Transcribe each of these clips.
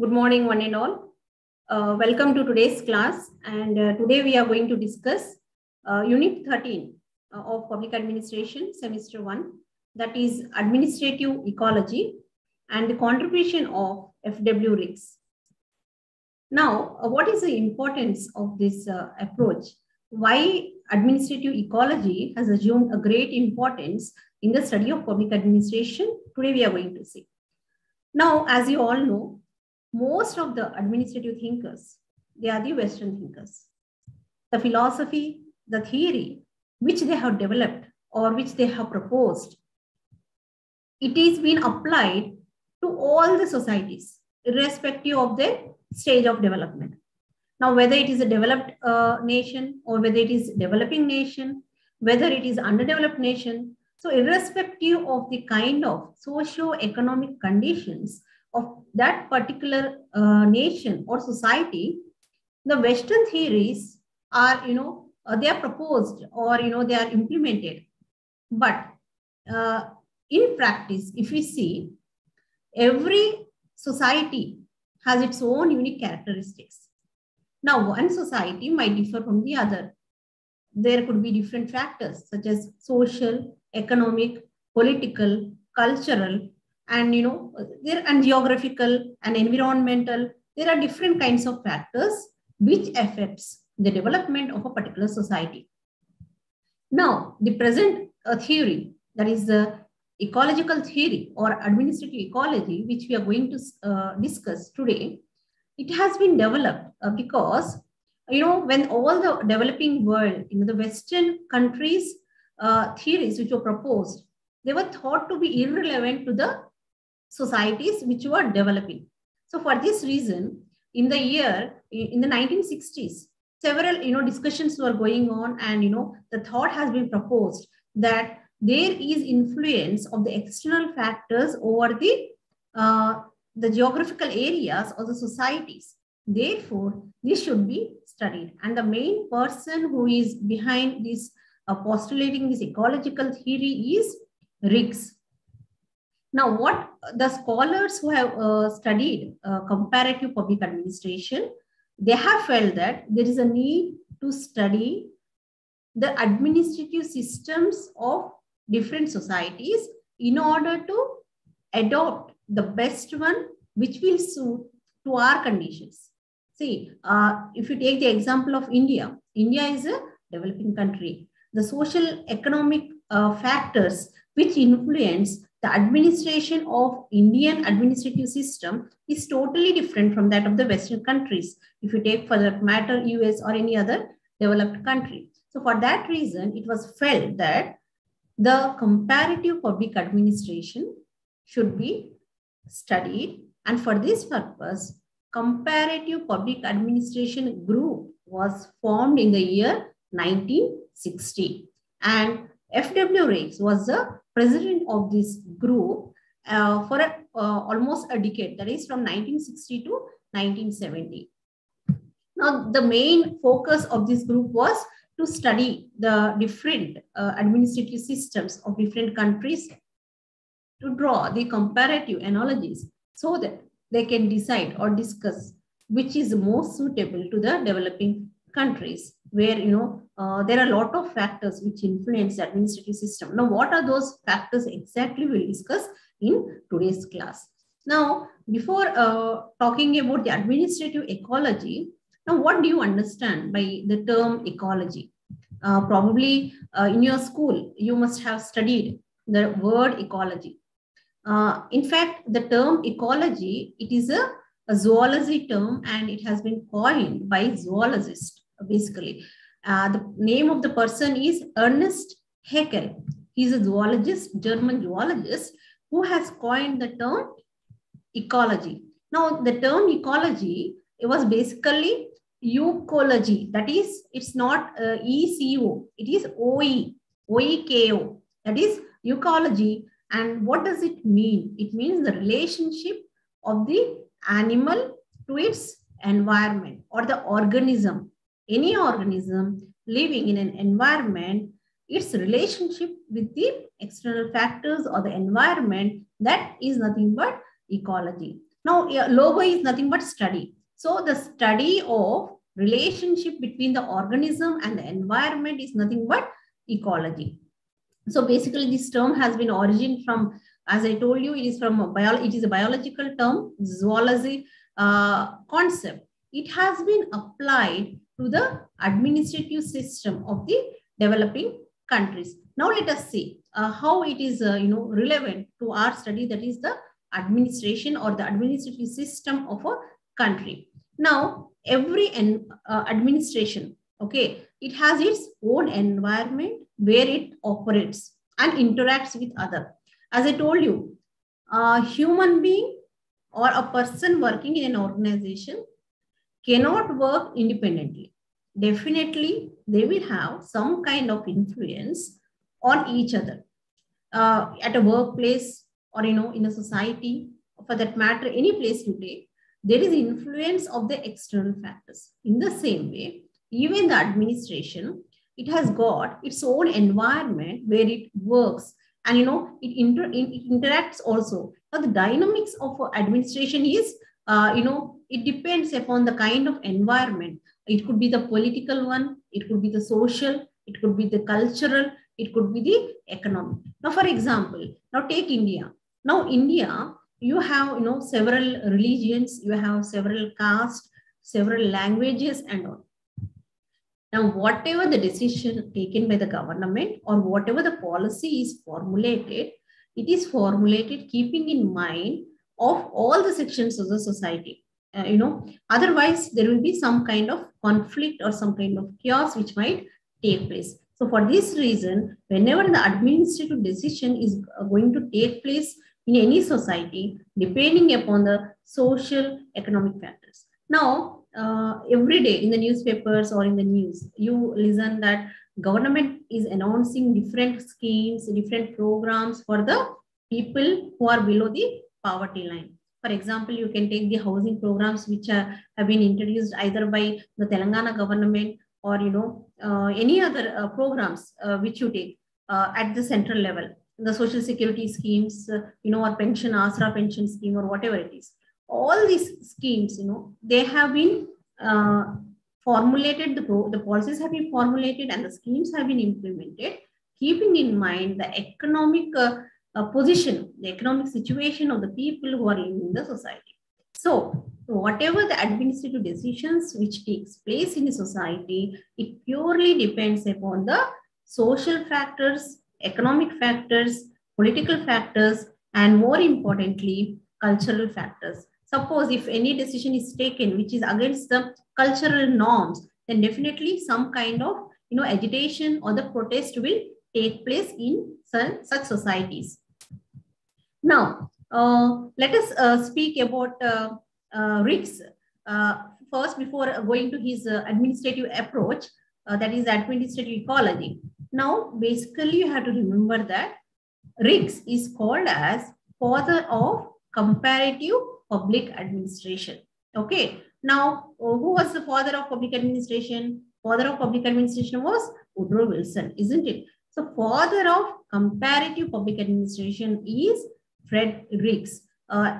Good morning, one and all. Welcome to today's class. And today we are going to discuss Unit 13 of Public Administration, Semester 1, that is Administrative Ecology and the contribution of FW RICS. Now, what is the importance of this approach? Why administrative ecology has assumed a great importance in the study of public administration? Today we are going to see. Now, as you all know, most of the administrative thinkers, they are the Western thinkers. The philosophy, the theory, which they have developed or which they have proposed, it is being applied to all the societies, irrespective of their stage of development. Now, whether it is a developed nation or whether it is a developing nation, whether it is underdeveloped nation, so irrespective of the kind of socio-economic conditions of that particular nation or society, the Western theories are, they are proposed or, they are implemented. But in practice, if we see, every society has its own unique characteristics. Now, one society might differ from the other. There could be different factors such as social, economic, political, cultural, and there and geographical and environmental. There are different kinds of factors which affects the development of a particular society. Now, the present theory, that is the ecological theory or administrative ecology, which we are going to discuss today, it has been developed because when all the developing world, the Western countries theories which were proposed, they were thought to be irrelevant to the societies which were developing. So for this reason, in the 1960s, several discussions were going on, and the thought has been proposed that there is influence of the external factors over the geographical areas or the societies. Therefore, this should be studied. And the main person who is behind this postulating this ecological theory is RICS. Now, what the scholars who have studied comparative public administration, they have felt that there is a need to study the administrative systems of different societies in order to adopt the best one which will suit to our conditions. See, if you take the example of India, India is a developing country. The social economic factors which influence the administration of Indian administrative system is totally different from that of the Western countries. If you take for that matter US or any other developed country. So for that reason, it was felt that the comparative public administration should be studied, and for this purpose, comparative public administration group was formed in the year 1960, and FW RICS was the president of this group for almost a decade, that is from 1960 to 1970. Now, the main focus of this group was to study the different administrative systems of different countries, to draw the comparative analogies so that they can decide or discuss which is most suitable to the developing countries, where there are a lot of factors which influence the administrative system. Now, what are those factors exactly? We'll discuss in today's class. Now, before talking about the administrative ecology, now what do you understand by the term ecology? Probably in your school, you must have studied the word ecology. In fact, the term ecology, it is a zoology term, and it has been coined by zoologists, basically. The name of the person is Ernst Haeckel. He's a zoologist, German zoologist, who has coined the term ecology. Now, the term ecology, it was basically eucology. That is, it's not ECO, it is OEKO. That is eucology. And what does it mean? It means the relationship of the animal to its environment, or the organism. Any organism living in an environment, its relationship with the external factors or the environment, that is nothing but ecology. Now, logo is nothing but study. So the study of relationship between the organism and the environment is nothing but ecology. So basically, this term has been origin from, as I told you, it is from it is a biological term, zoology concept. It has been applied to the administrative system of the developing countries. Now let us see how it is relevant to our study, that is the administration or the administrative system of a country. Now every administration, okay, it has its own environment where it operates and interacts with other. As I told you, a human being or a person working in an organization cannot work independently. Definitely, they will have some kind of influence on each other at a workplace or in a society, for that matter, any place you take. There is influence of the external factors. In the same way, even the administration, it has got its own environment where it works, and it interacts also. Now, the dynamics of administration is it depends upon the kind of environment. It could be the political one, it could be the social, it could be the cultural, it could be the economic. Now, for example, now take India. Now, India, you have several religions, you have several castes, several languages, and all. Now, whatever the decision taken by the government or whatever the policy is formulated, it is formulated keeping in mind of all the sections of the society. Otherwise there will be some kind of conflict or some kind of chaos which might take place. So for this reason, whenever the administrative decision is going to take place in any society, depending upon the social economic factors. Now, every day in the newspapers or in the news, you listen that government is announcing different schemes, different programs for the people who are below the poverty line. For example, you can take the housing programs which have been introduced either by the Telangana government or any other programs which you take at the central level, the social security schemes, or pension, Asra pension scheme, or whatever it is. All these schemes, they have been formulated, the policies have been formulated and the schemes have been implemented, keeping in mind the economic position, the economic situation of the people who are living in the society. So whatever the administrative decisions which takes place in the society, it purely depends upon the social factors, economic factors, political factors, and more importantly, cultural factors. Suppose if any decision is taken which is against the cultural norms, then definitely some kind of agitation or the protest will take place in such societies. Now, let us speak about Ricks. First, before going to his administrative approach, that is administrative ecology. Now, basically, you have to remember that Ricks is called as father of comparative public administration. Okay. Now, who was the father of public administration? Father of public administration was Woodrow Wilson, isn't it? So, father of comparative public administration is Fred Ricks,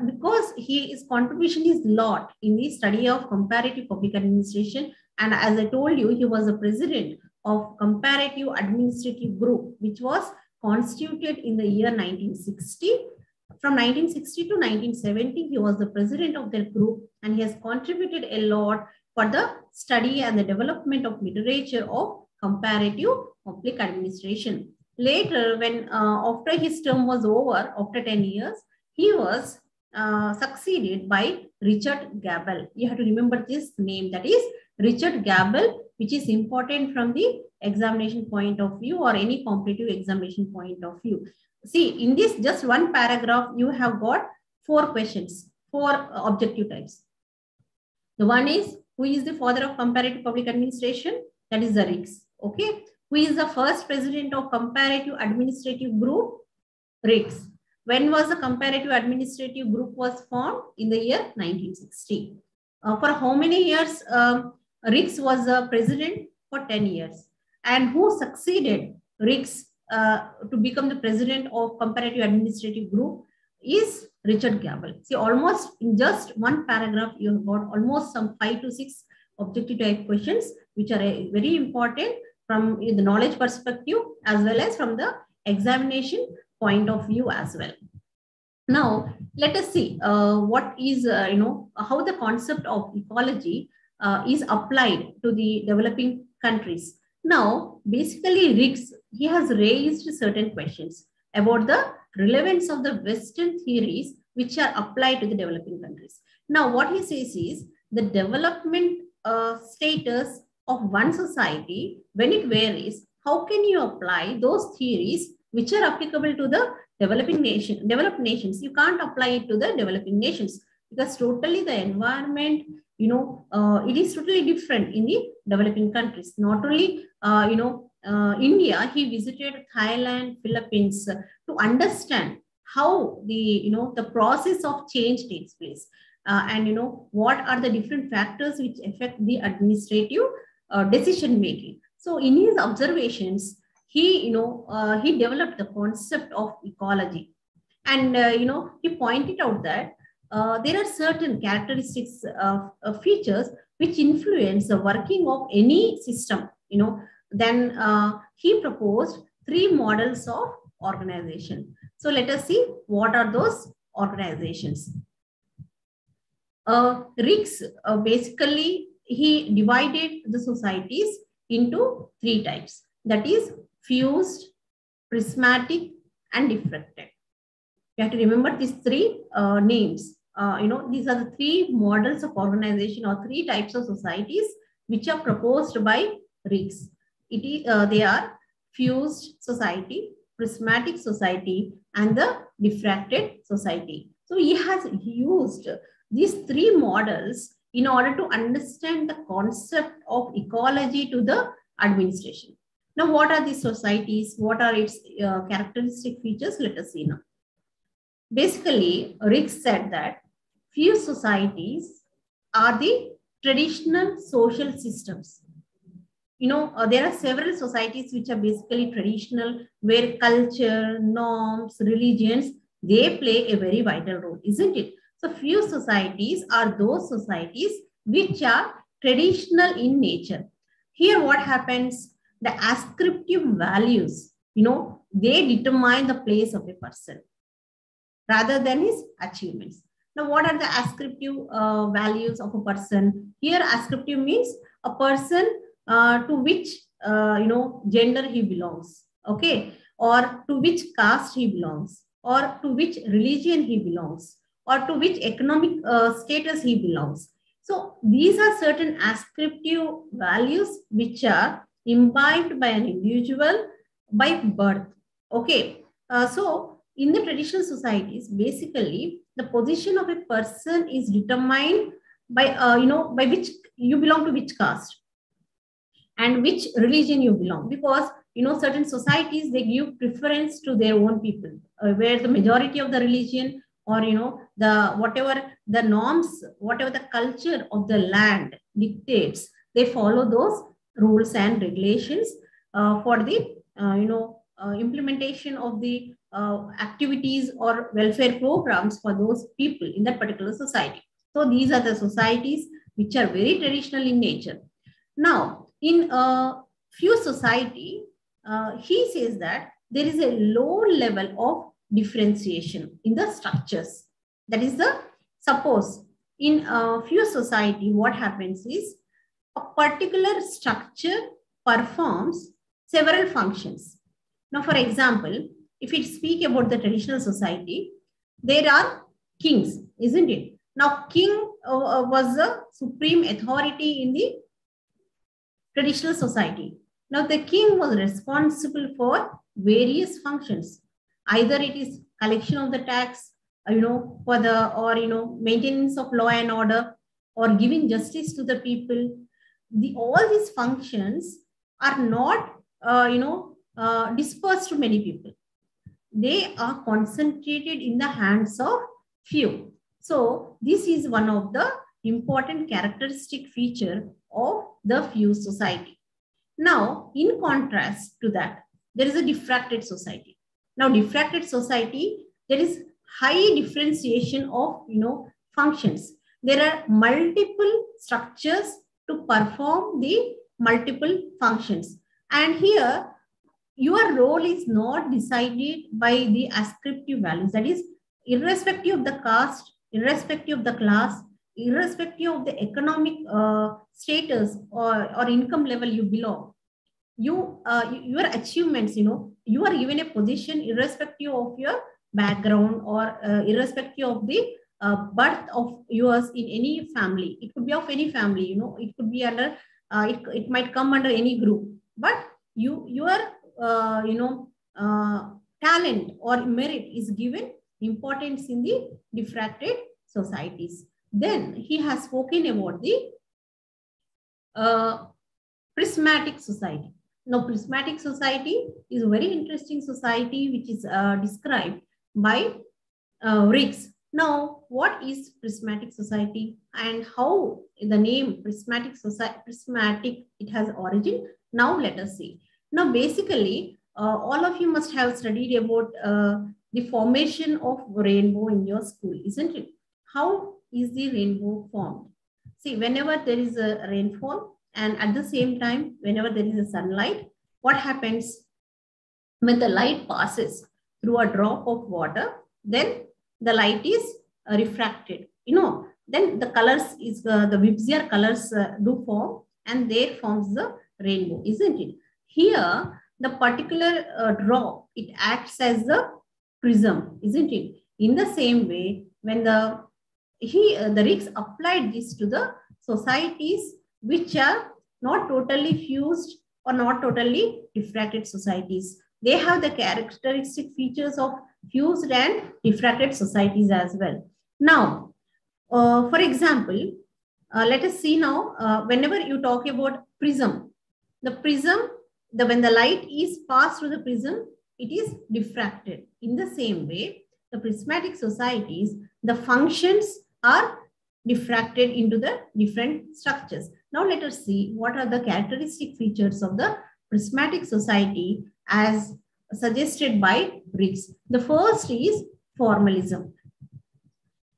because his contribution is lot in the study of comparative public administration. And as I told you, he was the president of Comparative Administrative Group, which was constituted in the year 1960. From 1960 to 1970, he was the president of that group, and he has contributed a lot for the study and the development of literature of comparative public administration. Later, when after his term was over, after 10 years, he was succeeded by Richard Gable. You have to remember this name, that is Richard Gable, which is important from the examination point of view or any competitive examination point of view. See, in this just one paragraph, you have got 4 questions, 4 objective types. The one is, who is the father of comparative public administration? That is the Ricks. Okay. Who is the first president of Comparative Administrative Group? Ricks. When was the Comparative Administrative Group was formed? In the year 1960. For how many years Ricks was the president? For 10 years. And who succeeded Ricks to become the president of Comparative Administrative Group is Richard Gable. See, almost in just one paragraph, you have got almost some 5 to 6 objective type questions, which are very important from the knowledge perspective as well as from the examination point of view as well. Now, let us see what is, how the concept of ecology is applied to the developing countries. Now, basically, Riggs, he has raised certain questions about the relevance of the Western theories which are applied to the developing countries. Now, what he says is the development status of one society, when it varies, how can you apply those theories which are applicable to the developed nations? You can't apply it to the developing nations because totally the environment, it is totally different in the developing countries. Not only, India, he visited Thailand, Philippines to understand how the process of change takes place. And what are the different factors which affect the administrative decision making. So in his observations, he developed the concept of ecology, and he pointed out that there are certain characteristics of features which influence the working of any system. Then he proposed 3 models of organization. So let us see what are those organizations. Riggs basically he divided the societies into 3 types. That is fused, prismatic, and diffracted. You have to remember these 3 names. These are the 3 models of organization or 3 types of societies which are proposed by Riggs. They are fused society, prismatic society, and the diffracted society. So he has used these 3 models in order to understand the concept of ecology to the administration. Now, what are these societies? What are its characteristic features? Let us see now. Basically, Riggs said that few societies are the traditional social systems. There are several societies which are basically traditional, where culture, norms, religions, they play a very vital role, isn't it? So few societies are those societies which are traditional in nature. Here what happens? The ascriptive values, they determine the place of a person rather than his achievements. Now, what are the ascriptive values of a person? Here, ascriptive means a person to which, gender he belongs, okay? Or to which caste he belongs, or to which religion he belongs, or to which economic status he belongs. So these are certain ascriptive values which are imbibed by an individual by birth. Okay. So in the traditional societies, basically the position of a person is determined by, by which you belong to which caste and which religion you belong, because certain societies, they give preference to their own people, where the majority of the religion or whatever the norms, whatever the culture of the land dictates, they follow those rules and regulations for the implementation of the activities or welfare programs for those people in that particular society. So these are the societies which are very traditional in nature. Now, in a few society, he says that there is a low level of differentiation in the structures. That is suppose in a few society, what happens is a particular structure performs several functions. Now, for example, if we speak about the traditional society, there are kings, isn't it? Now, king was the supreme authority in the traditional society. Now, the king was responsible for various functions. Either it is collection of the tax, for the, maintenance of law and order, or giving justice to the people. All these functions are not, dispersed to many people. They are concentrated in the hands of few. So this is one of the important characteristic feature of the fused society. Now, in contrast to that, there is a diffracted society. Now, diffracted society, there is high differentiation of, functions. There are multiple structures to perform the multiple functions. And here, your role is not decided by the ascriptive values. That is, irrespective of the caste, irrespective of the class, irrespective of the economic status or income level you belong, your achievements, you are given a position irrespective of your background or irrespective of the birth of yours in any family. It could be of any family, it could be under, it might come under any group, but your talent or merit is given importance in the diffracted societies. Then he has spoken about the prismatic society. Now, prismatic society is a very interesting society which is described by Riggs. Now, what is prismatic society and how the name prismatic society, prismatic, it has origin? Now, let us see. Now, basically, all of you must have studied about the formation of rainbow in your school, isn't it? How is the rainbow formed? See, whenever there is a rainfall and at the same time, whenever there is a sunlight, what happens? When the light passes through a drop of water, then the light is refracted. Then the colors is the Vibzier colors do form, and there forms the rainbow, isn't it? Here, the particular drop, it acts as the prism, isn't it? In the same way, when the Riggs applied this to the societies which are not totally fused or not totally diffracted societies. They have the characteristic features of fused and diffracted societies as well. Now, for example, let us see now, whenever you talk about prism, the prism, when the light is passed through the prism, it is diffracted. In the same way, the prismatic societies, the functions are diffracted into the different structures. Now let us see what are the characteristic features of the prismatic society as suggested by Riggs. The first is formalism.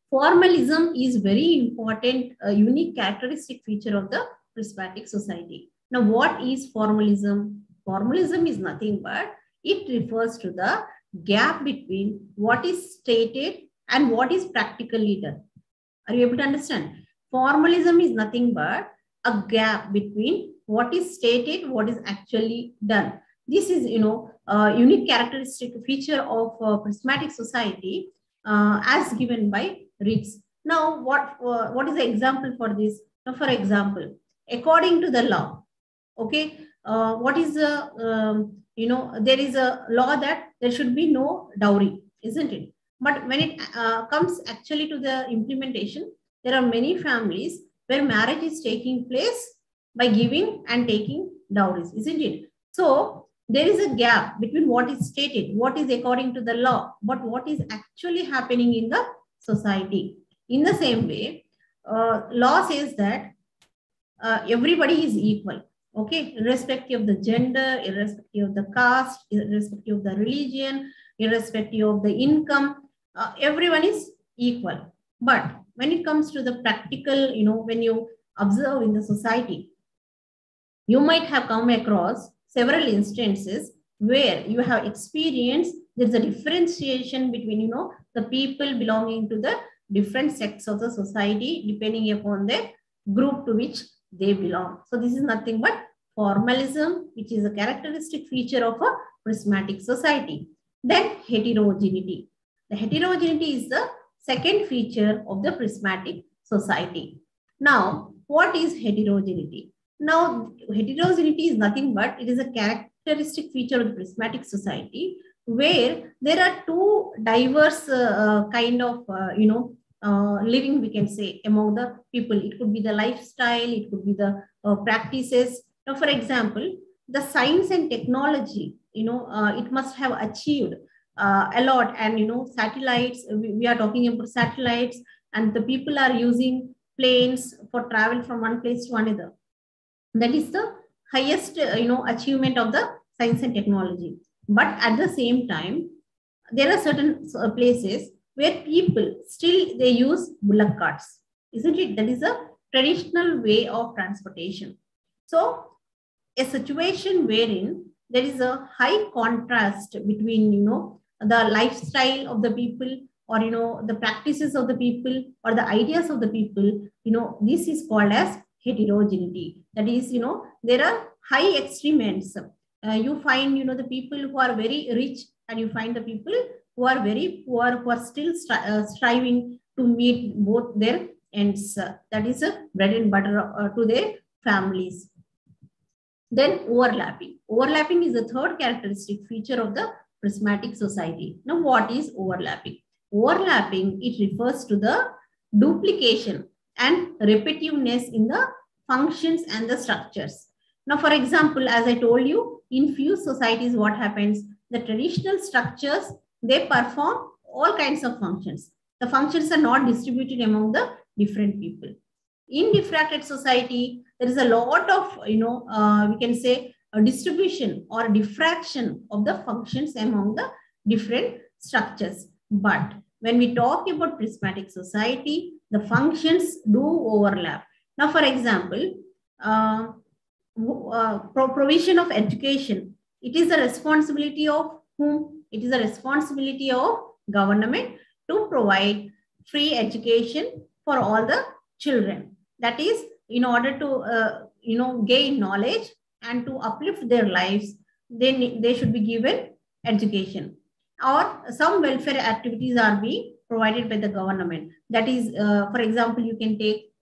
Formalism is very important, unique characteristic feature of the prismatic society. Now, what is formalism? Formalism is nothing but it refers to the gap between what is stated and what is practically done. Are you able to understand? Formalism is nothing but a gap between what is stated, what is actually done. This is, a unique characteristic feature of prismatic society as given by Riggs. Now, what is the example for this? Now, for example, according to the law, okay, what is the, there is a law that there should be no dowry, isn't it? But when it comes actually to the implementation, there are many families where marriage is taking place by giving and taking dowries, isn't it? So there is a gap between what is stated, what is according to the law, but what is actually happening in the society. In the same way, law says that everybody is equal, okay, irrespective of the gender, irrespective of the caste, irrespective of the religion, irrespective of the income, everyone is equal. But when it comes to the practical, when you observe in the society, you might have come across several instances where you have experienced there's a differentiation between, the people belonging to the different sects of the society depending upon the group to which they belong. So this is nothing but formalism, which is a characteristic feature of a prismatic society. Then heterogeneity. The heterogeneity is the second feature of the prismatic society. Now, what is heterogeneity? Now, heterogeneity is nothing but it is a characteristic feature of the prismatic society where there are two diverse kind of, living, we can say, among the people. It could be the lifestyle, it could be the practices. Now, for example, the science and technology, it must have achieved a lot. And, satellites, we are talking about satellites, and the people are using planes for travel from one place to another. That is the highest, achievement of the science and technology. But at the same time, there are certain places where people still they use bullock carts, isn't it? That is a traditional way of transportation. So a situation wherein there is a high contrast between, the lifestyle of the people, or, the practices of the people, or the ideas of the people, this is called as heterogeneity. That is, there are high extremes. You find, the people who are very rich, and you find the people who are very poor, who are still striving to meet both their ends. That is a bread and butter to their families. Then overlapping. Overlapping is the third characteristic feature of the prismatic society. Now, what is overlapping? Overlapping, it refers to the duplication and repetitiveness in the functions and the structures. Now, for example, as I told you, in few societies, what happens? The traditional structures, they perform all kinds of functions. The functions are not distributed among the different people. In diffracted society, there is a lot of, we can say a distribution or diffraction of the functions among the different structures. But when we talk about prismatic society, the functions do overlap. Now, for example, provision of education, it is the responsibility of whom? It is the responsibility of government to provide free education for all the children. That is, in order to gain knowledge and to uplift their lives, they should be given education. Or some welfare activities are being provided by the government. That is, for example, you can take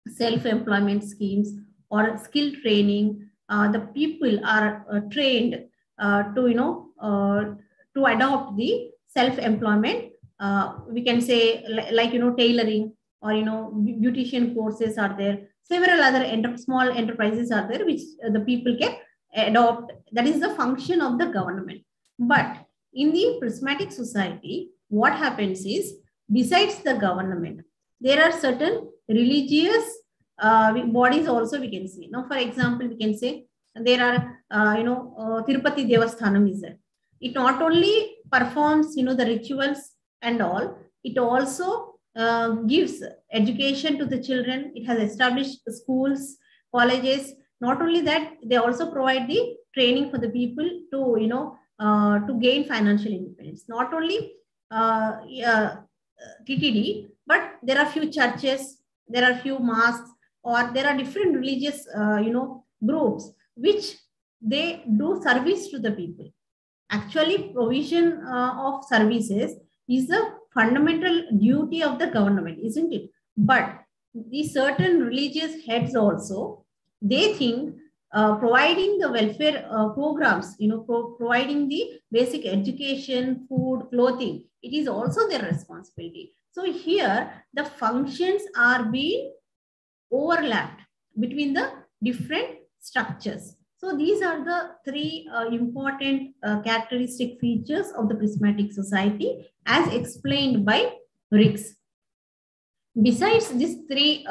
self-employment schemes or skill training. The people are trained to adopt the self-employment. We can say like tailoring, or beautician courses are there. Several other small enterprises are there which the people can adopt. That is the function of the government. But in the prismatic society, what happens is, besides the government, there are certain religious bodies also we can see. Now, for example, we can say there are Tirupati Devasthanam is there. It not only performs the rituals and all, it also gives education to the children. It has established schools, colleges. Not only that, they also provide the training for the people to gain financial independence. Not only TTD, but there are few churches, there are few mosques, or there are different religious groups which they do service to the people. Actually, provision of services is the fundamental duty of the government, isn't it? But the certain religious heads also, they think providing the welfare programs, providing the basic education, food, clothing, it is also their responsibility. So here the functions are being overlapped between the different structures. So these are the three important characteristic features of the prismatic society as explained by Rix. Besides these three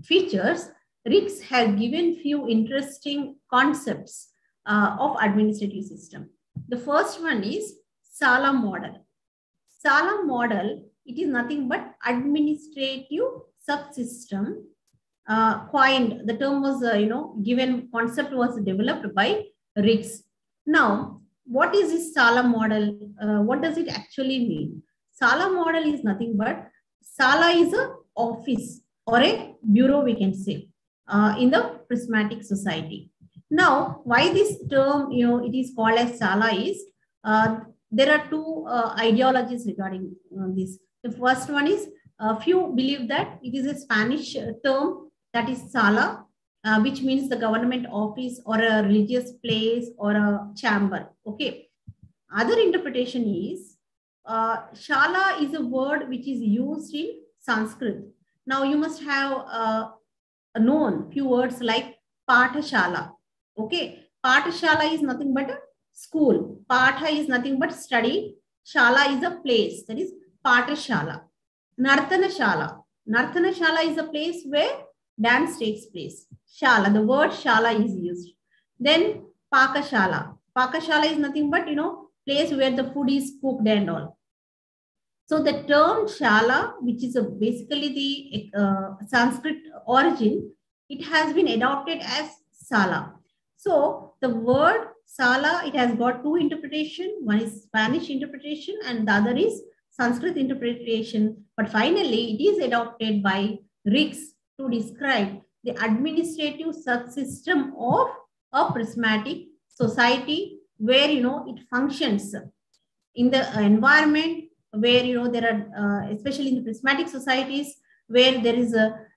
features, Rix has given few interesting concepts of administrative system. The first one is Sala model. Sala model, it is nothing but administrative subsystem. Coined, the term was, given, concept was developed by Rix. Now, what is this Sala model? What does it actually mean? Sala model is nothing but, Sala is a office or a bureau, we can say, in the prismatic society. Now, why this term, it is called as Sala is, there are two ideologies regarding this. The first one is, few believe that it is a Spanish term, that is Sala, which means the government office or a religious place or a chamber. Okay. Other interpretation is, Shala is a word which is used in Sanskrit. Now you must have known few words like Pathashala. Okay. Pathashala is nothing but a school. Patha is nothing but study. Shala is a place. That is Pathashala. Nartana Shala. Nartana Shala is a place where dance takes place. Shala, the word Shala is used. Then Pakashala. Pakashala is nothing but, place where the food is cooked and all. So the term Shala, which is basically the Sanskrit origin, it has been adopted as Sala. So the word Sala, it has got two interpretations. One is Spanish interpretation and the other is Sanskrit interpretation. But finally, it is adopted by Riggs to describe the administrative subsystem of a prismatic society where, it functions in the environment where, there are, especially in the prismatic societies, where there is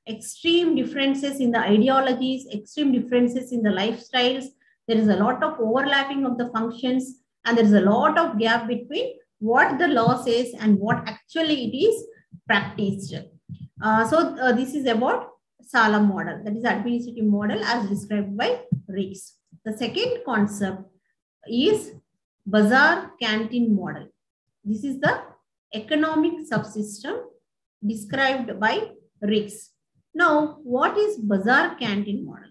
extreme differences in the ideologies, extreme differences in the lifestyles. There is a lot of overlapping of the functions, and there is a lot of gap between what the law says and what actually it is practiced. So this is about Sala model, that is administrative model as described by Riggs. The second concept is bazaar canteen model. This is the economic subsystem described by Riggs. Now, what is bazaar canteen model?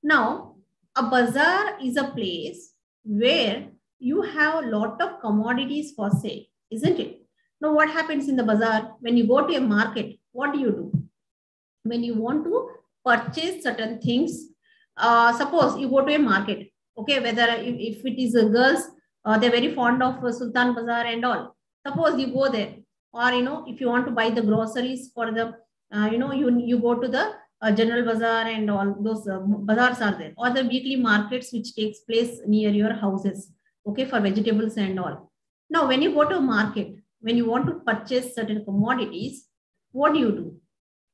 Now, a bazaar is a place where you have a lot of commodities for sale, isn't it? Now, what happens in the bazaar? When you go to a market, what do? When you want to purchase certain things, suppose you go to a market, okay, whether if it is girls, they're very fond of Sultan Bazaar and all. Suppose you go there, or if you want to buy the groceries for the, you go to the General Bazaar and all those bazaars are there, or the weekly markets which takes place near your houses, okay, for vegetables and all. Now, when you go to a market, when you want to purchase certain commodities, what do?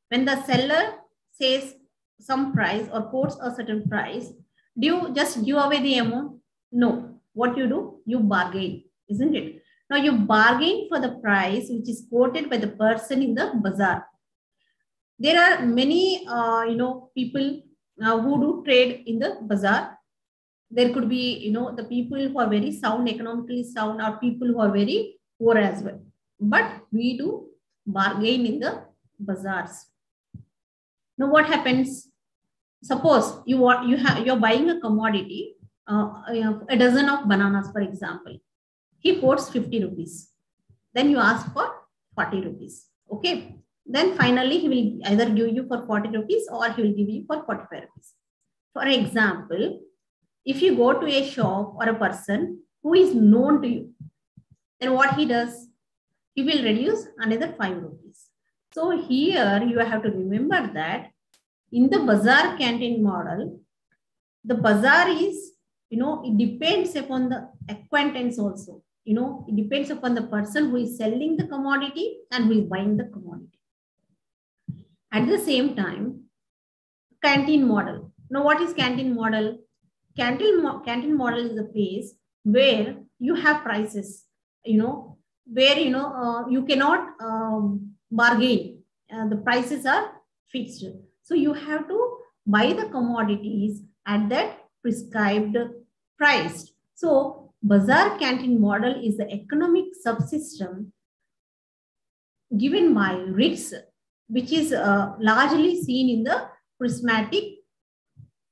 When the seller says some price or quotes a certain price, do you just give away the amount? No. What you do? You bargain, isn't it? Now you bargain for the price which is quoted by the person in the bazaar. There are many, people who do trade in the bazaar. There could be, the people who are very sound, economically sound, or people who are very poor as well. But we do bargain in the bazaars. Now what happens? Suppose you're buying a commodity, a dozen of bananas, for example. He quotes 50 rupees. Then you ask for 40 rupees. Okay. Then finally, he will either give you for 40 rupees or he will give you for 45 rupees. For example, if you go to a shop or a person who is known to you, then what he does? He will reduce another 5 rupees. So here you have to remember that in the bazaar canteen model, the bazaar is, it depends upon the acquaintance also. It depends upon the person who is selling the commodity and who is buying the commodity. At the same time, canteen model. Now, what is canteen model? Canteen model is a place where you have prices, where, you cannot bargain. The prices are fixed. So you have to buy the commodities at that prescribed price. So bazaar canteen model is the economic subsystem given by Riggs, which is largely seen in the prismatic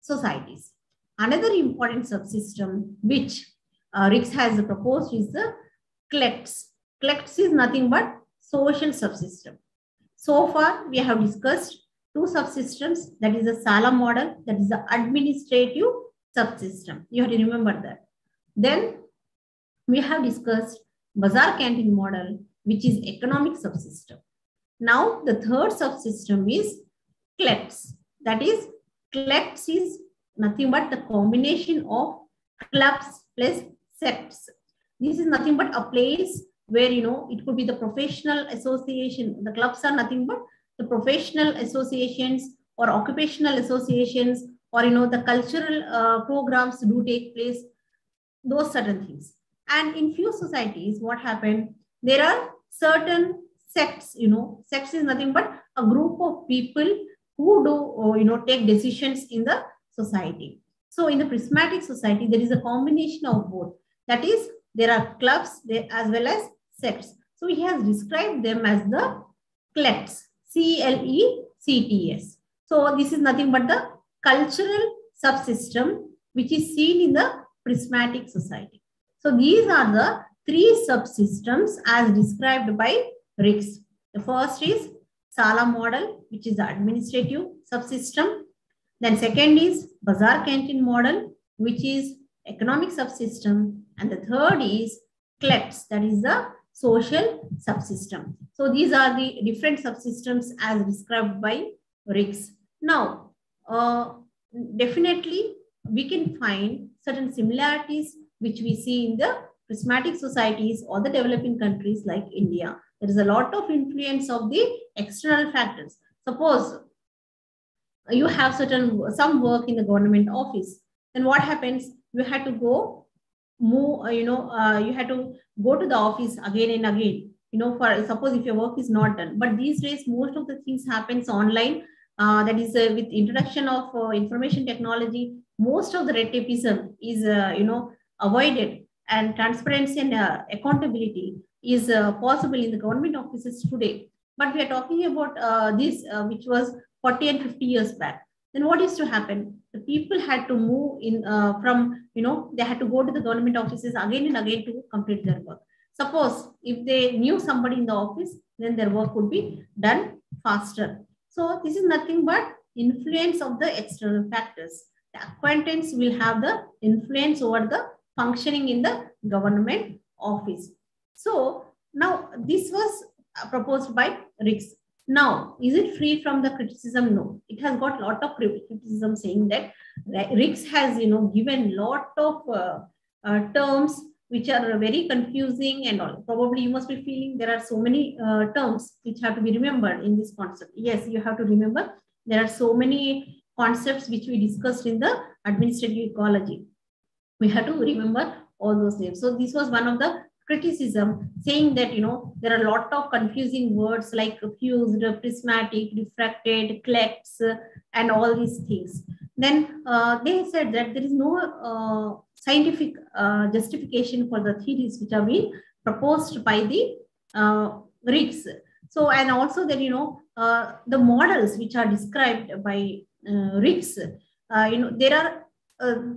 societies. Another important subsystem which Riggs has proposed is the CLECTS. CLECTS is nothing but social subsystem. So far, we have discussed two subsystems, that is the Sala model, that is the administrative subsystem. You have to remember that. Then we have discussed bazaar canteen model, which is economic subsystem. Now the third subsystem is CLECTS. That is, CLECTS is nothing but the combination of clubs plus sects. This is nothing but a place where, it could be the professional association. The clubs are nothing but the professional associations or occupational associations, or, the cultural programs do take place, those certain things. And in few societies, what happened? There are certain sects, sects is nothing but a group of people who do, take decisions in the society. So in the prismatic society, there is a combination of both. That is, there are clubs there as well as sects. So he has described them as the CLECTS, CLECTS. So this is nothing but the cultural subsystem which is seen in the prismatic society. So these are the three subsystems as described by RICS. The first is Sala model, which is the administrative subsystem. Then second is Bazaar Canteen model, which is economic subsystem. And the third is CLEPS, that is the social subsystem. So these are the different subsystems as described by RICS. Now, definitely we can find certain similarities which we see in the prismatic societies or the developing countries like India. There is a lot of influence of the external factors. Suppose you have some work in the government office, then what happens? You had to go move, you had to go to the office again and again, for suppose if your work is not done. But these days, most of the things happens online. That is with introduction of information technology, most of the red tapeism is, avoided, and transparency and accountability is possible in the government offices today. But we are talking about this, which was 40 and 50 years back. Then what used to happen? The people had to move in they had to go to the government offices again and again to complete their work. Suppose if they knew somebody in the office, then their work would be done faster. So this is nothing but influence of the external factors. The acquaintance will have the influence over the functioning in the government office. So now this was proposed by RICS. Now, is it free from the criticism? No, it has got a lot of criticism saying that RICS has, given lot of terms which are very confusing and all. Probably you must be feeling there are so many terms which have to be remembered in this concept. Yes, you have to remember there are so many concepts which we discussed in the administrative ecology. We have to remember all those names. So this was one of the criticism, saying that there are a lot of confusing words like fused, prismatic, diffracted, CLEPS, and all these things. Then they said that there is no scientific justification for the theories which are being proposed by the RICS. So, and also that the models which are described by RICS, there are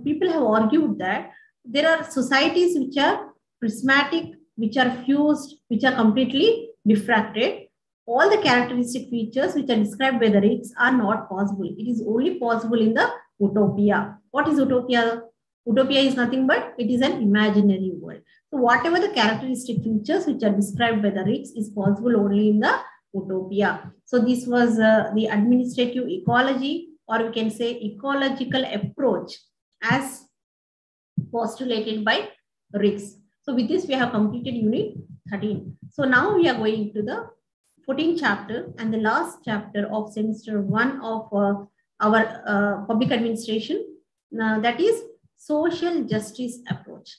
people have argued that there are societies which are prismatic, which are fused, which are completely diffracted. All the characteristic features which are described by the RICS are not possible. It is only possible in the utopia. What is utopia? Utopia is nothing but it is an imaginary world. So whatever the characteristic features which are described by the RICS is possible only in the utopia. So this was the administrative ecology, or we can say ecological approach as postulated by RICS. So with this, we have completed unit 13. So now we are going to the 14th chapter and the last chapter of semester 1 of our public administration, that is social justice approach.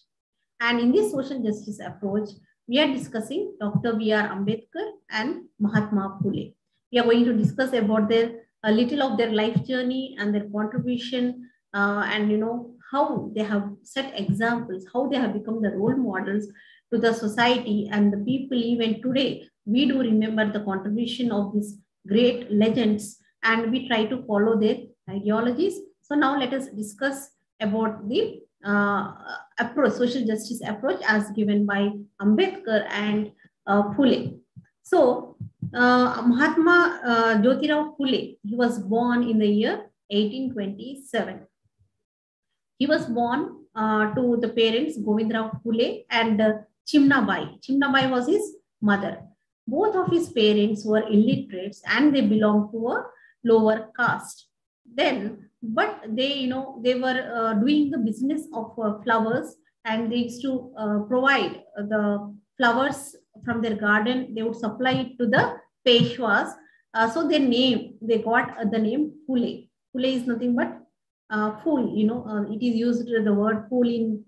And in this social justice approach, we are discussing Dr. B.R. Ambedkar and Mahatma Phule. We are going to discuss about a little of their life journey and their contribution, and how they have set examples, how they have become the role models to the society and the people. Even today, we do remember the contribution of these great legends and we try to follow their ideologies. So now let us discuss about the approach, social justice approach as given by Ambedkar and Phule. So Mahatma Jyotirao Phule, he was born in the year 1827. He was born to the parents Govindrao Phule and Chimnabai. Chimnabai was his mother. Both of his parents were illiterates and they belonged to a lower caste. But they, they were doing the business of flowers, and they used to provide the flowers from their garden. They would supply it to the Peshwas. So they got the name Phule. Phule is nothing but fool, it is used the word fool in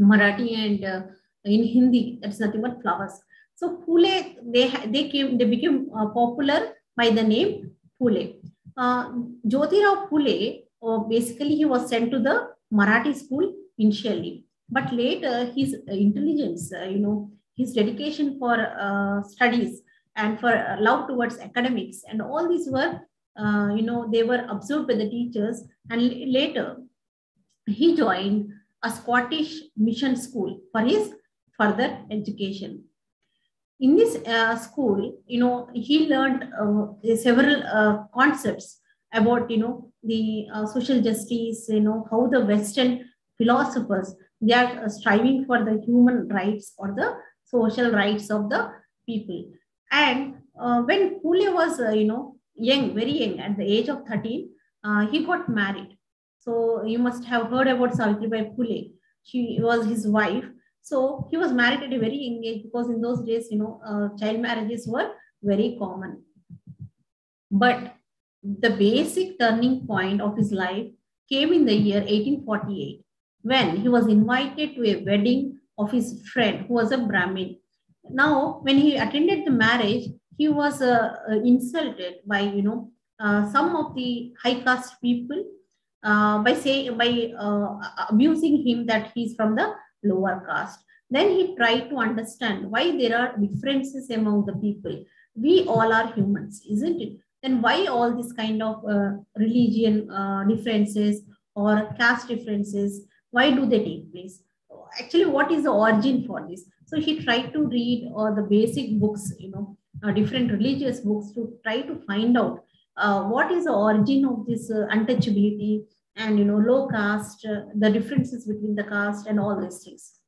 Marathi and in Hindi. That's nothing but flowers. So Phule, they became popular by the name Phule. Jyotirao Phule, basically he was sent to the Marathi school initially, but later his intelligence, his dedication for studies and for love towards academics, and all these were they were observed by the teachers, and later he joined a Scottish mission school for his further education. In this school, he learned several concepts about, the social justice, how the Western philosophers, they are striving for the human rights or the social rights of the people. And when Pule was, young, very young, at the age of 13, he got married. So you must have heard about Savitribai Phule. She was his wife. So he was married at a very young age because in those days, child marriages were very common. But the basic turning point of his life came in the year 1848 when he was invited to a wedding of his friend who was a Brahmin. Now, when he attended the marriage, he was insulted by some of the high caste people by abusing him that he's from the lower caste. Then he tried to understand why there are differences among the people. We all are humans, isn't it? Then why all this kind of religion differences or caste differences? Why do they take place? Actually, what is the origin for this? So he tried to read the basic books, different religious books to try to find out what is the origin of this untouchability and low caste, the differences between the caste and all these things.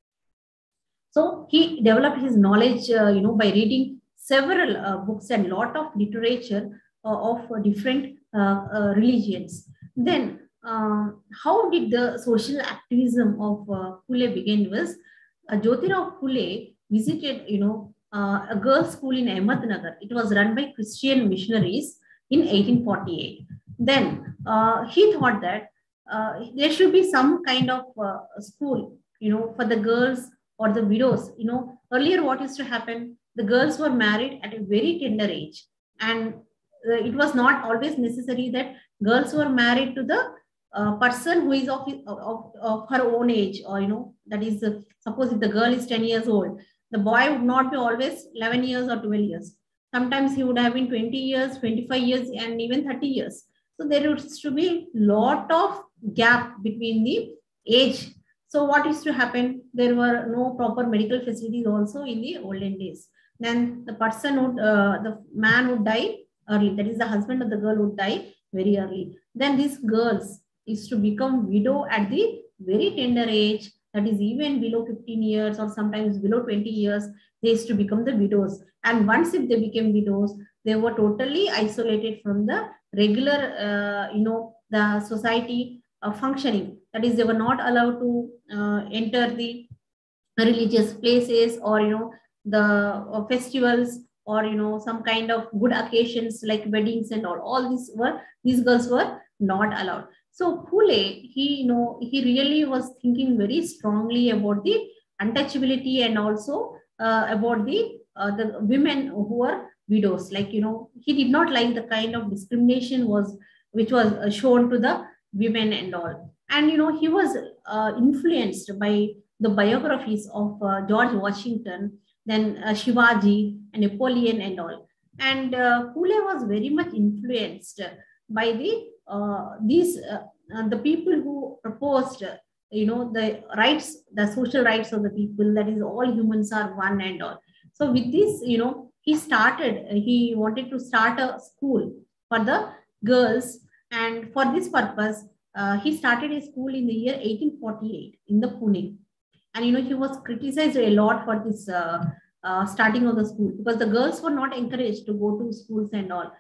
So he developed his knowledge, by reading several books and lot of literature of different religions. Then, how did the social activism of Phule begin? Was Jyotirao Phule visited, a girls' school in Ahmednagar. It was run by Christian missionaries in 1848. Then he thought that there should be some kind of school, for the girls or the widows. Earlier what used to happen, the girls were married at a very tender age, and it was not always necessary that girls were married to the person who is of her own age, or that is suppose if the girl is 10 years old, the boy would not be always 11 years or 12 years. Sometimes he would have been 20 years, 25 years, and even 30 years. So there used to be lot of gap between the age. So what used to happen? There were no proper medical facilities also in the olden days. Then the the man would die early. That is, the husband of the girl would die very early. Then these girls used to become widow at the very tender age. That is even below 15 years or sometimes below 20 years. They used to become the widows. And once if they became widows, they were totally isolated from the regular, the society functioning. That is, they were not allowed to enter the religious places or the festivals or some kind of good occasions like weddings and all these girls were not allowed. So Phule, he really was thinking very strongly about the untouchability and also about the women who were widows. Like he did not like the kind of discrimination which was shown to the women and all. And he was influenced by the biographies of George Washington, then Shivaji, and Napoleon and all. And Phule was very much influenced by the people who proposed, the rights, the social rights of the people. That is, all humans are one and all. So with this, he wanted to start a school for the girls, and for this purpose, he started a school in the year 1848 in the Pune. And he was criticized a lot for this starting of the school, because the girls were not encouraged to go to schools and all.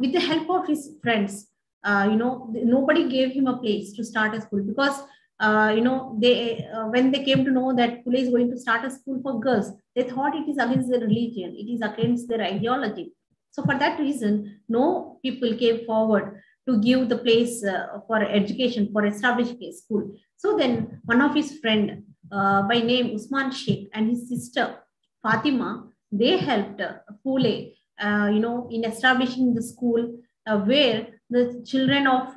With the help of his friends, nobody gave him a place to start a school, because when they came to know that Phule is going to start a school for girls, they thought it is against their religion, it is against their ideology. So for that reason, no people came forward to give the place for education, for establishing a school. So then one of his friend by name Usman Sheikh and his sister Fatima, they helped Phule, in establishing the school where the children of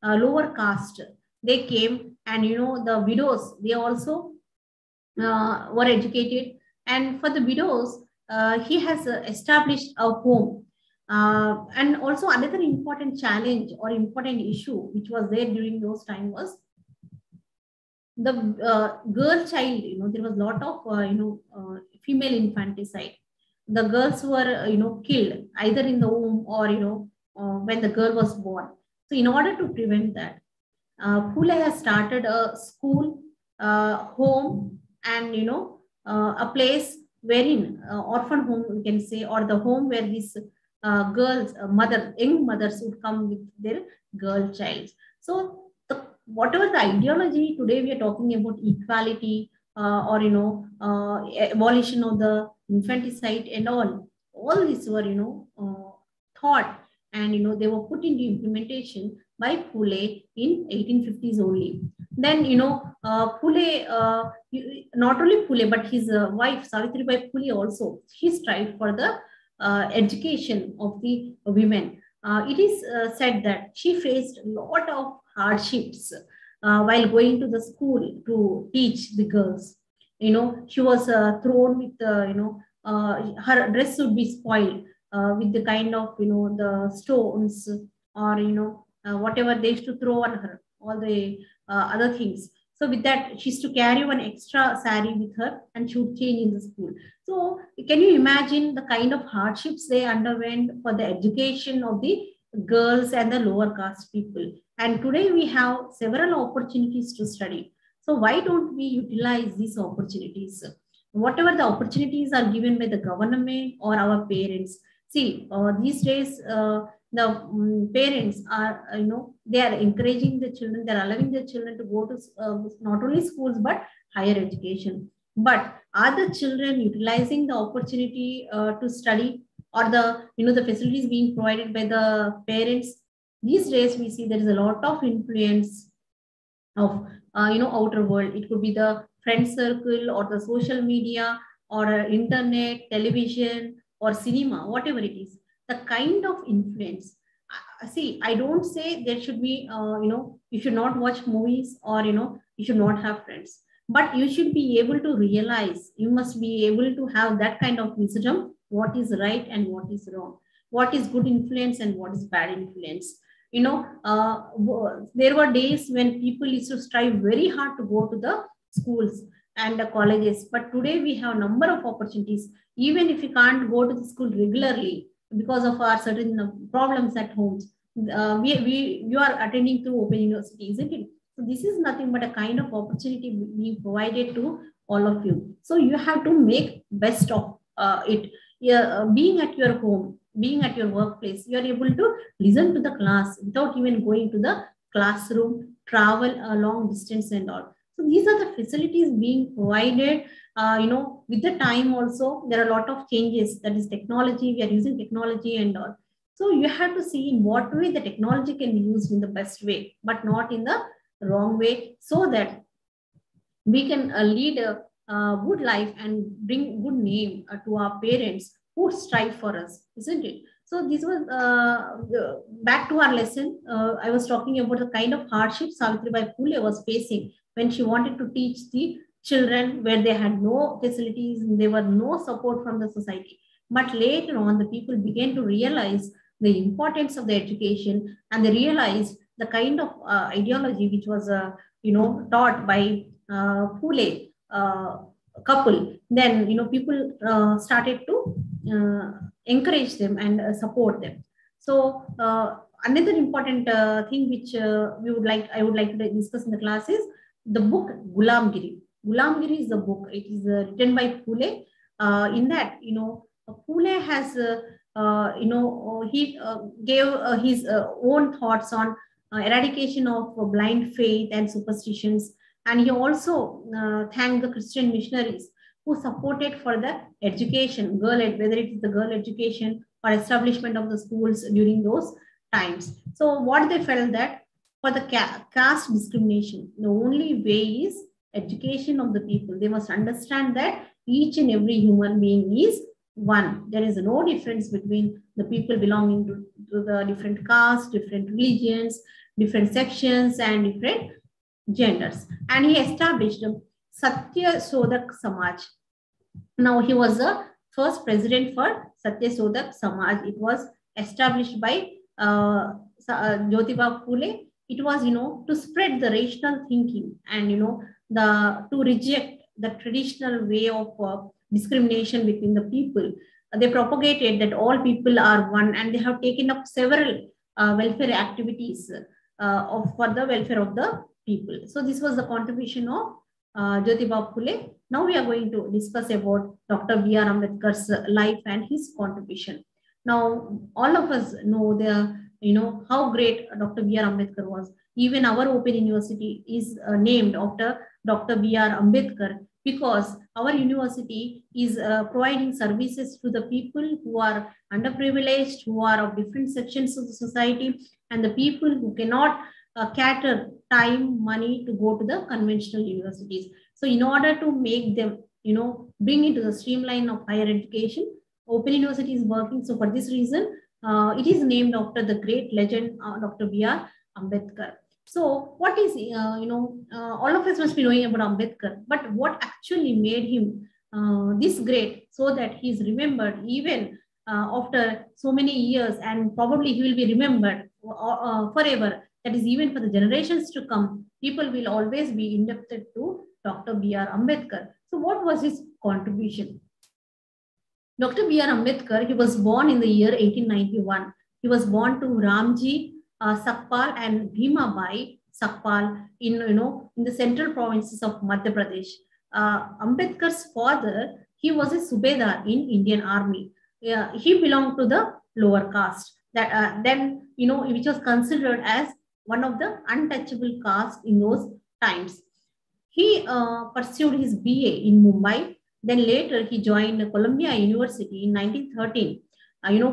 lower caste, they came, and the widows, they also were educated. And for the widows, he has established a home. And also another important challenge or important issue which was there during those time was the girl child. There was a lot of female infanticide. The girls were, killed either in the womb or, when the girl was born. So in order to prevent that, Phule has started a school, home, and, a place wherein orphan home, we can say, or the home where these girls, young mothers would come with their girl child. So whatever the ideology today we are talking about equality, or abolition of the infanticide and all these were thought, and they were put into implementation by Phule in 1850s only. Then Phule, not only Phule but his wife Savitribai Phule also, she strived for the education of the women. It is said that she faced a lot of hardships while going to the school to teach the girls. She was thrown with her dress would be spoiled with the kind of the stones, or whatever they used to throw on her, all the other things. So with that, she used to carry one extra sari with her, and she would change in the school. So can you imagine the kind of hardships they underwent for the education of the girls and the lower caste people? And today we have several opportunities to study. So why don't we utilize these opportunities? Whatever the opportunities are given by the government or our parents. See, these days, the parents are, they are encouraging the children, they're allowing the children to go to not only schools, but higher education. But are the children utilizing the opportunity to study, or the facilities being provided by the parents? These days, we see there is a lot of influence of, outer world. It could be the friend circle, or the social media, or internet, television, or cinema, whatever it is. The kind of influence. See, I don't say there should be, you should not watch movies, or, you should not have friends. But you should be able to realize, you must be able to have that kind of wisdom, what is right and what is wrong, what is good influence and what is bad influence. There were days when people used to strive very hard to go to the schools and the colleges. But today we have a number of opportunities. Even if you can't go to the school regularly because of our certain problems at home, you are attending through Open University, isn't it? So this is nothing but a kind of opportunity being provided to all of you. So you have to make best of it. Being at your home, being at your workplace, you are able to listen to the class without even going to the classroom, travel a long distance and all. So these are the facilities being provided. With the time also, there are a lot of changes. That is technology. We are using technology and all. So you have to see in what way the technology can be used in the best way, but not in the wrong way, so that we can lead a good life and bring good name to our parents who strive for us, isn't it? So this was back to our lesson. I was talking about the kind of hardships Savitribai Phule was facing when she wanted to teach the children where they had no facilities and there were no support from the society. But later on, the people began to realize the importance of the education, and they realized the kind of ideology which was, taught by Phule couple. Then, people started to encourage them and support them. So another important thing which I would like to discuss in the class is the book Gulamgiri. Gulamgiri is the book. It is written by Phule. In that, Phule has, he gave his own thoughts on eradication of blind faith and superstitions. And he also thanked the Christian missionaries who supported for the education, whether it is the girl education or establishment of the schools during those times. So what they felt that for the caste discrimination, the only way is education of the people. They must understand that each and every human being is one. There is no difference between the people belonging to the different castes, different religions, different sections, and different genders. And he established Satya Sodak Samaj. Now he was the first president for Satya Sodak Samaj. It was established by Jyotiba Phule. It was, to spread the rational thinking and, to reject the traditional way of discrimination between the people. They propagated that all people are one, and they have taken up several welfare activities for the welfare of the people. So this was the contribution of Jyotiba Phule. Now we are going to discuss about Dr. B.R. Ambedkar's life and his contribution. Now all of us know how great Dr. B.R. Ambedkar was. Even our Open University is named after Dr. B.R. Ambedkar, because our university is providing services to the people who are underprivileged, who are of different sections of the society, and the people who cannot cater time, money to go to the conventional universities. So in order to make them, bring into the streamline of higher education, Open University is working. So for this reason, it is named after the great legend, Dr. B.R. Ambedkar. So what is, all of us must be knowing about Ambedkar, but what actually made him this great, so that he is remembered even after so many years, and probably he will be remembered forever. That is, even for the generations to come, people will always be indebted to Dr. B.R. Ambedkar. So what was his contribution? Dr. B.R. Ambedkar, he was born in the year 1891. He was born to Ramji Sakpal and Bhimabai Sakpal in the central provinces of Madhya Pradesh. Ambedkar's father, he was a Subedar in Indian Army. He belonged to the lower caste, that which was considered as one of the untouchable caste in those times. He pursued his BA in Mumbai. Then later he joined Columbia University in 1913,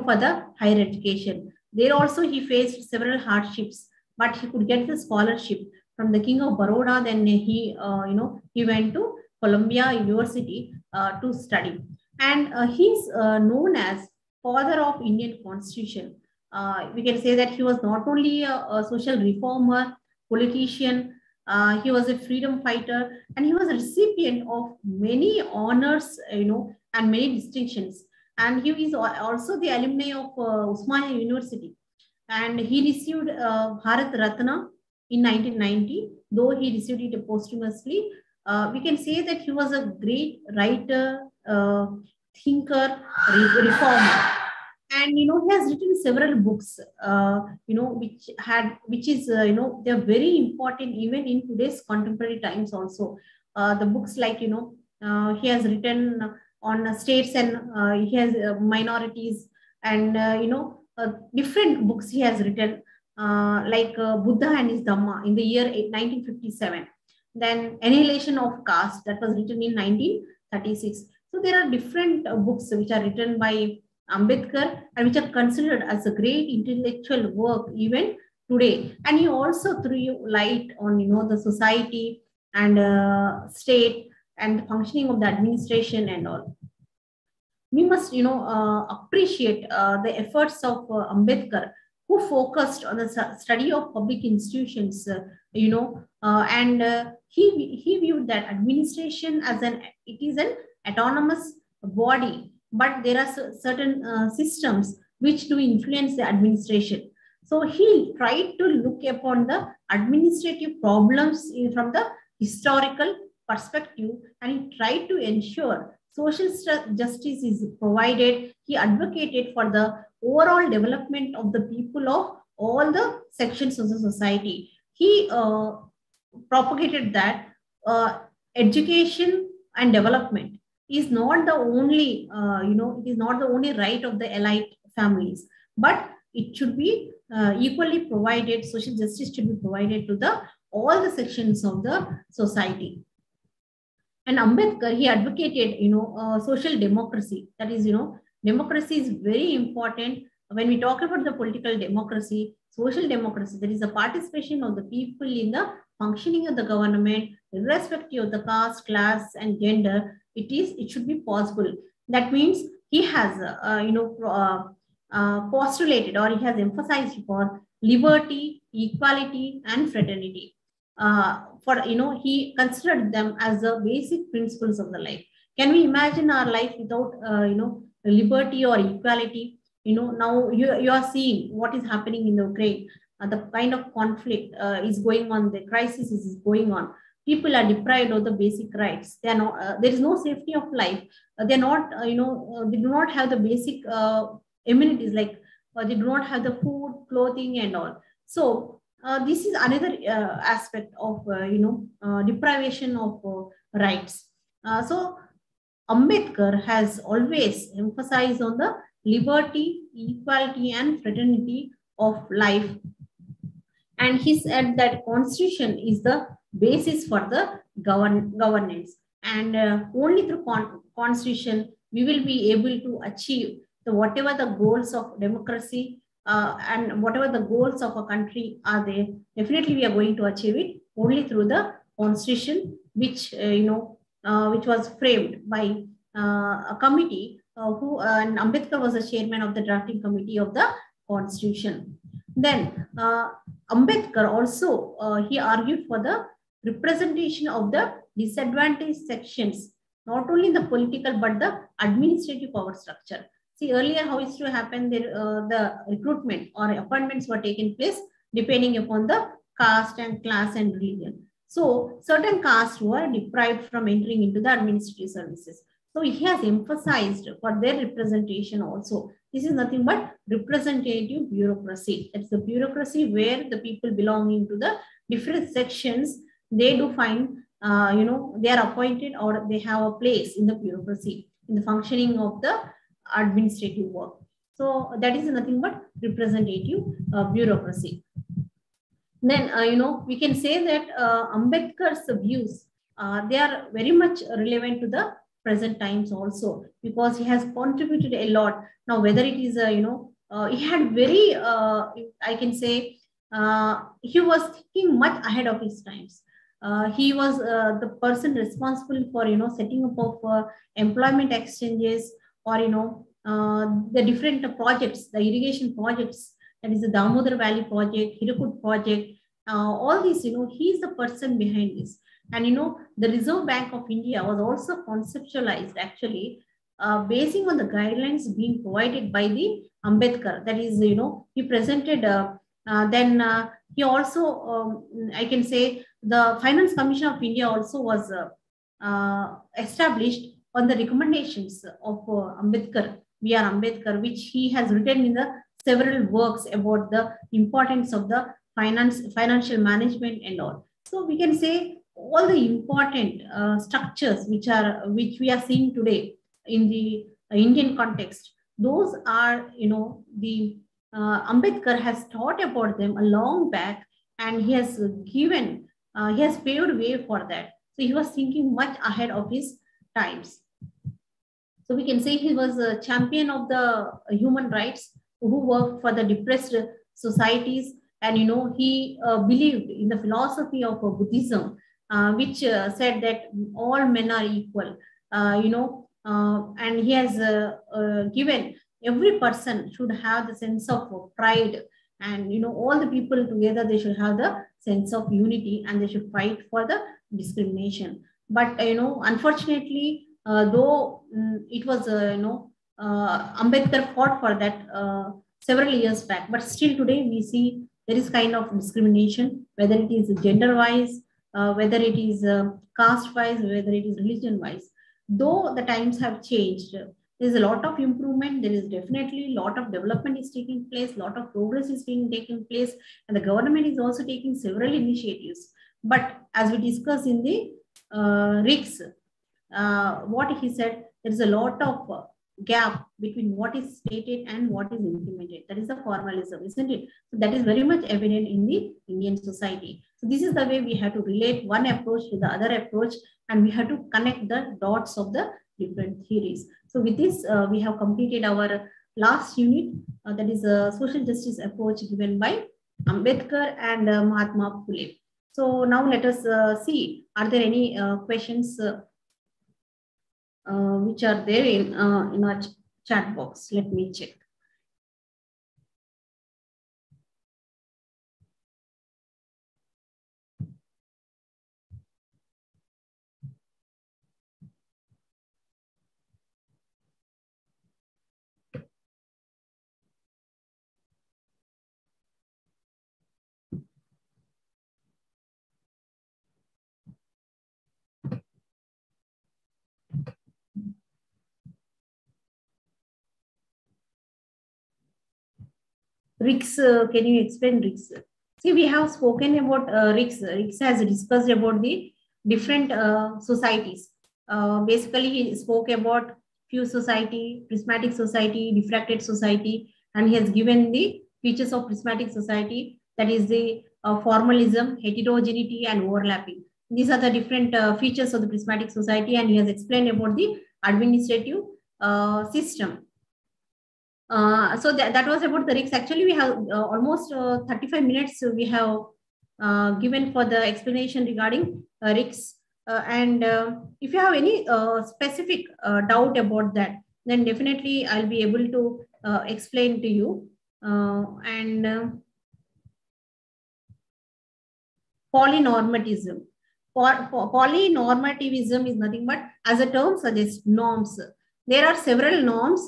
for the higher education. There also he faced several hardships, but he could get the scholarship from the King of Baroda. Then he went to Columbia University to study. And he's known as father of Indian Constitution. We can say that he was not only a social reformer, politician, he was a freedom fighter, and he was a recipient of many honors, and many distinctions. And he is also the alumni of Osmania University. And he received Bharat Ratna in 1990, though he received it posthumously. We can say that he was a great writer, thinker, reformer. And he has written several books, which is they're very important even in today's contemporary times also. The books like he has written on states, and he has minorities, and different books he has written, like Buddha and his Dhamma in the year 1957. Then Annihilation of Caste, that was written in 1936. So there are different books which are written by Ambedkar and which are considered as a great intellectual work even today. And he also threw light on the society and state and the functioning of the administration and all. We must appreciate the efforts of Ambedkar, who focused on the study of public institutions, and he viewed that administration as it is an autonomous body, but there are certain systems which do influence the administration. So he tried to look upon the administrative problems from the historical perspective, and he tried to ensure social justice is provided. He advocated for the overall development of the people of all the sections of the society. He propagated that education and development is not the only, it is not the only right of the elite families, but it should be equally provided. Social justice should be provided to all the sections of the society. And Ambedkar, he advocated, social democracy. That is, democracy is very important. When we talk about the political democracy, social democracy, there is a participation of the people in the functioning of the government, irrespective of the caste, class, and gender. It should be possible. That means he has, postulated, or he has emphasized for liberty, equality, and fraternity. He considered them as the basic principles of the life. Can we imagine our life without, liberty or equality? Now you are seeing what is happening in the Ukraine. The kind of conflict is going on, the crisis is going on. people are deprived of the basic rights. They are not, there is no safety of life. They're not, they do not have the basic amenities, like they do not have the food, clothing, and all. So this is another aspect of, deprivation of rights. So Ambedkar has always emphasized on the liberty, equality, and fraternity of life. And he said that constitution is the basis for the governance. And only through constitution, we will be able to achieve the whatever the goals of democracy and whatever the goals of a country are there. Definitely, we are going to achieve it only through the constitution, which which was framed by a committee and Ambedkar was the chairman of the drafting committee of the constitution. Then Ambedkar also he argued for the representation of the disadvantaged sections, not only in the political but the administrative power structure. See, earlier how it used to happen, there the recruitment or appointments were taken place depending upon the caste and class and religion. So certain castes were deprived from entering into the administrative services. So he has emphasized for their representation also. This is nothing but representative bureaucracy. It's the bureaucracy where the people belonging to the different sections, they do find, they are appointed or they have a place in the bureaucracy, in the functioning of the administrative work. So that is nothing but representative bureaucracy. Then, we can say that Ambedkar's views, they are very much relevant to the present times also, because he has contributed a lot. Now, whether it is, he had very, I can say, he was thinking much ahead of his times. He was the person responsible for, setting up of employment exchanges or, the different projects, the irrigation projects, that is the Damodar Valley project, Hirakud project, all these, he is the person behind this. And, the Reserve Bank of India was also conceptualized actually basing on the guidelines being provided by the Ambedkar. That is, he presented, then he also, I can say, the Finance Commission of India also was established on the recommendations of Ambedkar, B.R. Ambedkar, which he has written in the several works about the importance of the financial management and all. So we can say all the important structures which we are seeing today in the Indian context, those are, the Ambedkar has thought about them a long back, and he has given, he has paved way for that. So he was thinking much ahead of his times. So we can say he was a champion of the human rights who worked for the depressed societies. And, he believed in the philosophy of Buddhism, which said that all men are equal, and he has given every person should have the sense of pride, and, all the people together, they should have the sense of unity and they should fight for the discrimination. But, unfortunately, though it was, Ambedkar fought for that several years back, but still today we see there is kind of discrimination, whether it is gender-wise, whether it is caste-wise, whether it is religion-wise. Though the times have changed, there is a lot of improvement. There is definitely a lot of development is taking place, a lot of progress is being taken place, and the government is also taking several initiatives. But as we discussed in the RICS, what he said, there is a lot of gap between what is stated and what is implemented. That is the formalism, isn't it? So that is very much evident in the Indian society. So this is the way we have to relate one approach to the other approach, and we have to connect the dots of the different theories. So with this, we have completed our last unit, that is a social justice approach given by Ambedkar and Mahatma Phule. So now let us see, are there any questions which are there in our chat box? Let me check. Rix, can you explain Rix? See, we have spoken about Rix. Rix has discussed about the different societies. Basically, he spoke about fused society, prismatic society, diffracted society, and he has given the features of prismatic society, that is the formalism, heterogeneity, and overlapping. These are the different features of the prismatic society, and he has explained about the administrative system. So that was about the Rix. Actually, we have almost 35 minutes we have given for the explanation regarding Rix. And if you have any specific doubt about that, then definitely I'll be able to explain to you. Polynormatism. Polynormativism is nothing but, as a term suggests, norms. There are several norms.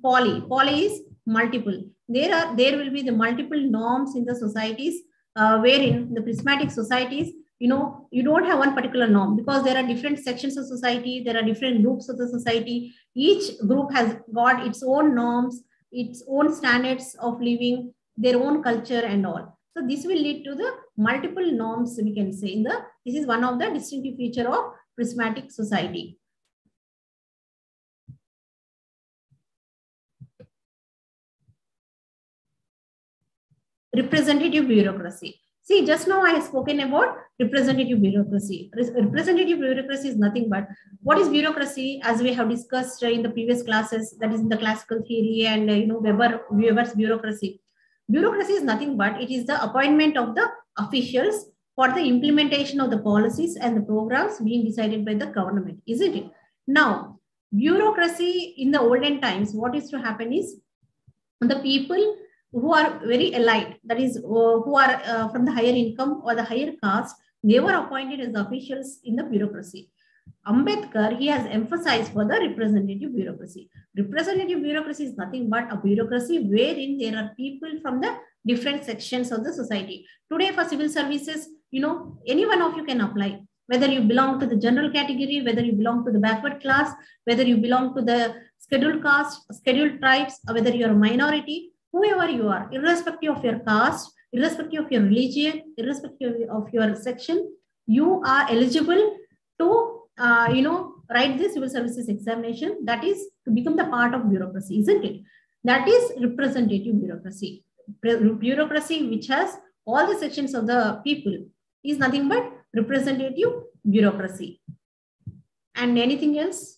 Poly is multiple. There will be the multiple norms in the societies, wherein the prismatic societies, you don't have one particular norm, because there are different sections of society, there are different groups of the society. Each group has got its own norms, its own standards of living, their own culture and all. So this will lead to the multiple norms, we can say. This is one of the distinctive feature of prismatic society. Representative bureaucracy. See, just now I have spoken about representative bureaucracy. Representative bureaucracy is nothing but, what is bureaucracy? As we have discussed in the previous classes, that is in the classical theory and Weber's bureaucracy. Bureaucracy is nothing but, it is the appointment of the officials for the implementation of the policies and the programs being decided by the government, isn't it? Now, bureaucracy in the olden times, what is to happen is, the people who are very elite, that is, who are from the higher income or the higher caste, they were appointed as officials in the bureaucracy. Ambedkar, he has emphasized for the representative bureaucracy. Representative bureaucracy is nothing but a bureaucracy wherein there are people from the different sections of the society. Today, for civil services, any one of you can apply. Whether you belong to the general category, whether you belong to the backward class, whether you belong to the scheduled caste, scheduled tribes, or whether you're a minority, whoever you are, irrespective of your caste, irrespective of your religion, irrespective of your section, you are eligible to write the civil services examination. That is to become the part of bureaucracy, isn't it? That is representative bureaucracy. Bureaucracy which has all the sections of the people is nothing but representative bureaucracy. And anything else?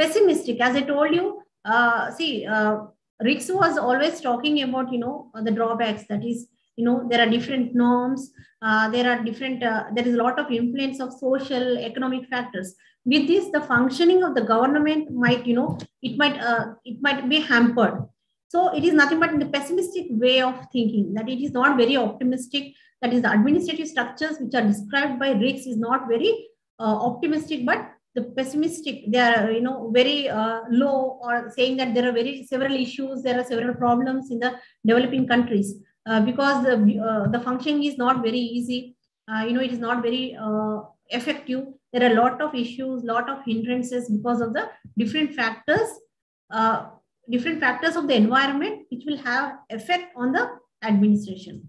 Pessimistic, as I told you. Rix was always talking about, the drawbacks. That is, there are different norms. There is a lot of influence of social, economic factors. With this, the functioning of the government might, it might be hampered. So it is nothing but in the pessimistic way of thinking, that it is not very optimistic. That is, the administrative structures which are described by Rix is not very optimistic, but the pessimistic. They are very low, or saying that there are several issues, there are several problems in the developing countries, because the functioning is not very easy. It is not very effective. There are a lot of issues, lot of hindrances, because of the different factors of the environment, which will have effect on the administration.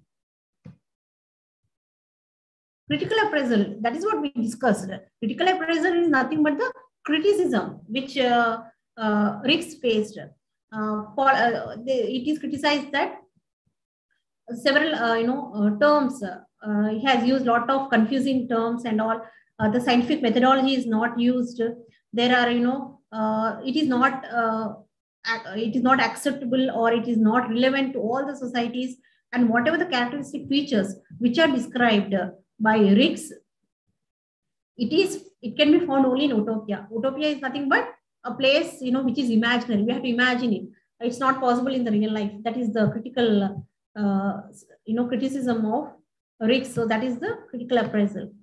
Critical appraisal, that is what we discussed. Critical appraisal is nothing but the criticism which Rix faced. It is criticized that several terms, he has used a lot of confusing terms and all. The scientific methodology is not used. There are it is not acceptable, or it is not relevant to all the societies. And whatever the characteristic features which are described by Rix, it can be found only in utopia. Utopia is nothing but a place which is imaginary. We have to imagine it. It's not possible in the real life. That is the critical criticism of Rix. So that is the critical appraisal.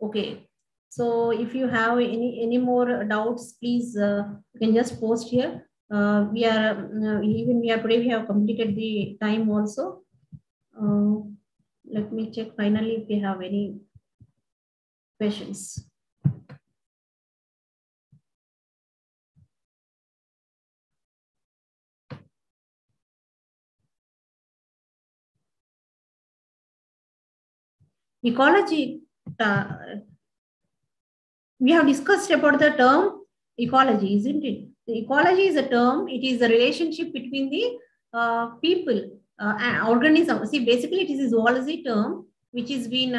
Okay. So if you have any more doubts, please you can just post here. We are today we have completed the time also. Let me check finally if we have any questions. Ecology, we have discussed about the term ecology, isn't it? The ecology is a term, it is the relationship between the people and organism. See, basically it is a zoology term which has been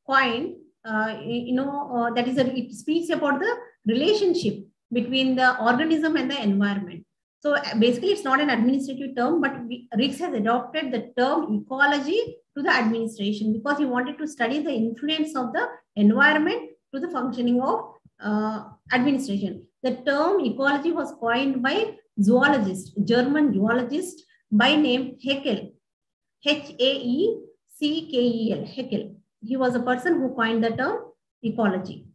coined, that is, it speaks about the relationship between the organism and the environment. So basically it's not an administrative term, but RICS has adopted the term ecology to the administration because he wanted to study the influence of the environment to the functioning of administration. The term ecology was coined by German zoologist by name Haeckel, Haeckel, Haeckel. He was a person who coined the term ecology.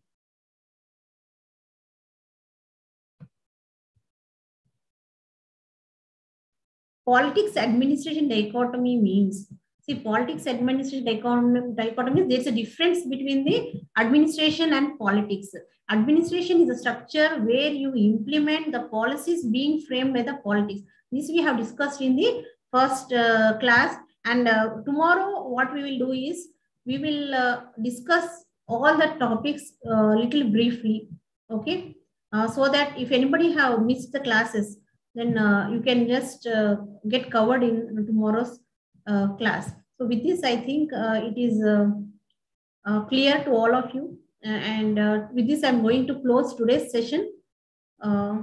Politics administration dichotomy means, see, politics administration dichotomy, there's a difference between the administration and politics. Administration is a structure where you implement the policies being framed by the politics. This we have discussed in the first class, and tomorrow what we will do is we will discuss all the topics little briefly, okay, so that if anybody have missed the classes, then you can just get covered in tomorrow's class. So with this, I think it is clear to all of you. And with this, I'm going to close today's session.